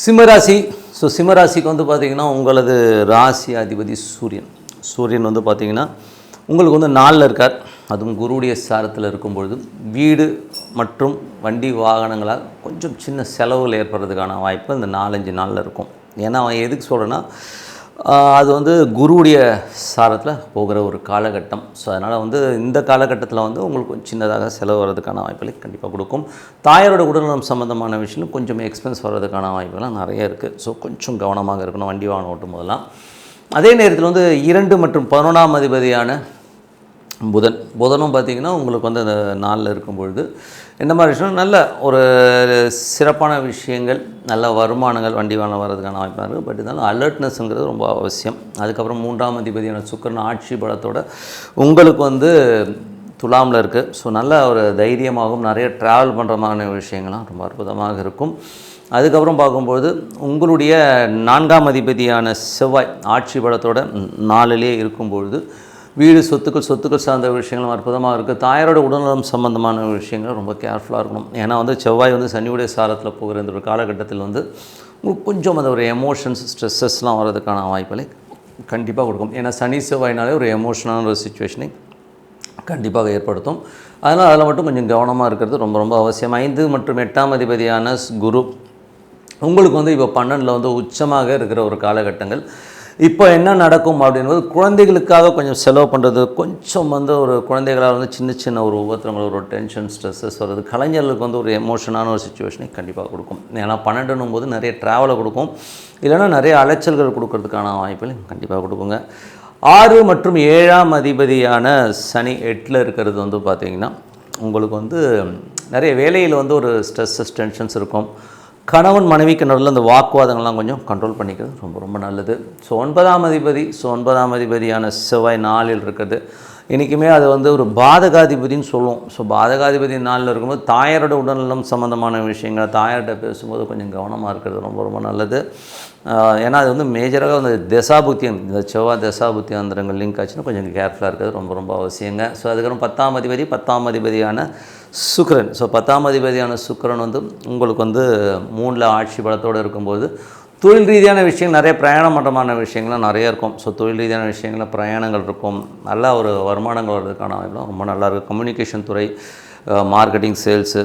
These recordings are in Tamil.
சிம்மராசி. சிம்மராசிக்கு வந்து பார்த்திங்கன்னா உங்களது ராசி அதிபதி சூரியன் வந்து பார்த்திங்கன்னா உங்களுக்கு வந்து 4ல் இருக்கார். அதுவும் குருவுடைய சாரத்தில் இருக்கும்பொழுது வீடு மற்றும் வண்டி வாகனங்களால் கொஞ்சம் சின்ன செலவுகள் ஏற்படுறதுக்கான வாய்ப்பு இந்த 4-5 நாளில் இருக்கும். ஏன்னா அவன் எதுக்கு சொல்கிறேன்னா அது வந்து குருவுடைய சாரத்தில் போகிற ஒரு காலகட்டம். ஸோ அதனால் வந்து இந்த காலகட்டத்தில் வந்து உங்களுக்கு சின்னதாக செலவு வர்றதுக்கான வாய்ப்புகளை கண்டிப்பாக கொடுக்கும். தாயாரோட உடல்நலம் சம்மந்தமான விஷயம் கொஞ்சம் எக்ஸ்பென்ஸ் வர்றதுக்கான வாய்ப்புகள்லாம் நிறைய இருக்குது. ஸோ கொஞ்சம் கவனமாக இருக்கணும் வண்டி வாகனம் ஓட்டும் போதெல்லாம். அதே நேரத்தில் வந்து 2 மற்றும் 11ஆம் அதிபதியான புதனும் பார்த்திங்கன்னா உங்களுக்கு வந்து அந்த நாளில் இருக்கும்பொழுது என்ன மாதிரி விஷயம் நல்ல ஒரு சிறப்பான விஷயங்கள், நல்ல வருமானங்கள் வண்டி வாகனம் வர்றதுக்கான வாய்ப்பாக இருக்குது. பட் இருந்தாலும் அலர்ட்னஸ்ங்கிறது ரொம்ப அவசியம். அதுக்கப்புறம் 3ஆம் அதிபதியான சுக்கிரன் ஆட்சி பலத்தோட உங்களுக்கு வந்து துலாமில் இருக்குது. ஸோ நல்ல ஒரு தைரியமாகவும் நிறைய ட்ராவல் பண்ணுற மாதிரி விஷயங்கள்லாம் ரொம்ப அற்புதமாக இருக்கும். அதுக்கப்புறம் பார்க்கும்போது உங்களுடைய 4ஆம் அதிபதியான செவ்வாய் ஆட்சி பலத்தோட 4லே இருக்கும்பொழுது வீடு சொத்துக்கள் சார்ந்த விஷயங்களும் அற்புதமாக இருக்குது. தாயாரோட உடல்நலம் சம்பந்தமான விஷயங்கள் ரொம்ப கேர்ஃபுல்லாக இருக்கணும். ஏன்னா வந்து செவ்வாய் வந்து சனியுடைய சாரத்தில் போகிற இந்த ஒரு காலகட்டத்தில் வந்து உங்களுக்கு கொஞ்சம் அந்த ஒரு எமோஷன்ஸ் ஸ்ட்ரெஸ்ஸஸ்லாம் வர்றதுக்கான வாய்ப்புகளை கண்டிப்பாக கொடுக்கும். ஏன்னா சனி செவ்வாயினாலே ஒரு எமோஷனான ஒரு சுச்சுவேஷனை கண்டிப்பாக ஏற்படுத்தும். அதனால் அதில் மட்டும் கொஞ்சம் கவனமாக இருக்கிறது ரொம்ப ரொம்ப அவசியம். 5 மற்றும் 8ஆம் அதிபதியான குரு உங்களுக்கு வந்து இப்போ 12ல் வந்து உச்சமாக இருக்கிற ஒரு காலகட்டங்கள். இப்போ என்ன நடக்கும் அப்படின்றது குழந்தைகளுக்காக கொஞ்சம் செலவு பண்ணுறது, கொஞ்சம் வந்து ஒரு குழந்தைகளால் வந்து சின்ன ஒரு உபத்திரங்கள், ஒரு டென்ஷன் ஸ்ட்ரெஸ்ஸஸ் வருது. கலைஞர்களுக்கு வந்து ஒரு எமோஷனான ஒரு சுச்சுவேஷனை கண்டிப்பாக கொடுக்கும். ஏன்னா 12ன்னும் போது நிறைய ட்ராவலை கொடுக்கும், இல்லைனா நிறைய அலைச்சல்கள் கொடுக்கறதுக்கான வாய்ப்புகள் கண்டிப்பாக கொடுக்குங்க. 6 மற்றும் 7ஆம் அதிபதியான சனி 8ல் இருக்கிறது வந்து பார்த்திங்கன்னா உங்களுக்கு வந்து நிறைய வேலையில் வந்து ஒரு ஸ்ட்ரெஸ்ஸஸ் டென்ஷன்ஸ் இருக்கும். கணவன் மனைவிக்கு நடுவில் அந்த வாக்குவாதங்கள்லாம் கொஞ்சம் கண்ட்ரோல் பண்ணிக்கிறது ரொம்ப ரொம்ப நல்லது. ஸோ 9ஆம் அதிபதியான செவ்வாய் 4ல் இருக்கிறது. இன்றைக்குமே அது வந்து ஒரு பாதகாதிபதினு சொல்லுவோம். ஸோ பாதகாதிபதி 4ல் இருக்கும்போது தாயாரோட உடல்நலம் சம்மந்தமான விஷயங்கள், தாயார்கிட்ட பேசும்போது கொஞ்சம் கவனமாக இருக்கிறது ரொம்ப ரொம்ப நல்லது. ஏன்னா அது வந்து மேஜராக அந்த தசாபுத்தியம், இந்த செவ்வாய் தசாபுத்தி அந்தரங்கள் லிங்க் ஆச்சுன்னா கொஞ்சம் கேர்ஃபுல்லாக இருக்கிறது ரொம்ப ரொம்ப அவசியங்க. ஸோ அதுக்கப்புறம் 10ஆம் அதிபதியான சுக்கிரன். ஸோ 10ஆம் அதிபதியான சுக்கிரன் வந்து உங்களுக்கு வந்து 3ல் ஆட்சி பலத்தோடு இருக்கும்போது தொழில் ரீதியான விஷயங்கள், நிறைய பிரயாணம் பண்ணுறமான விஷயங்கள்லாம் நிறைய இருக்கும். ஸோ தொழில் ரீதியான விஷயங்களில் பிரயாணங்கள் இருக்கும். நல்ல ஒரு வருமானங்கள் வர்றதுக்கான வாய்ப்புலாம் ரொம்ப நல்லாயிருக்கும். கம்யூனிகேஷன் துறை, மார்க்கெட்டிங், சேல்ஸு,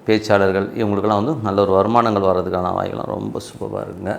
பேச்சாளர்கள் இவங்களுக்கெல்லாம் வந்து நல்ல ஒரு வருமானங்கள் வர்றதுக்கான வாய்ப்புலாம் ரொம்ப சூப்பராக இருக்குங்க.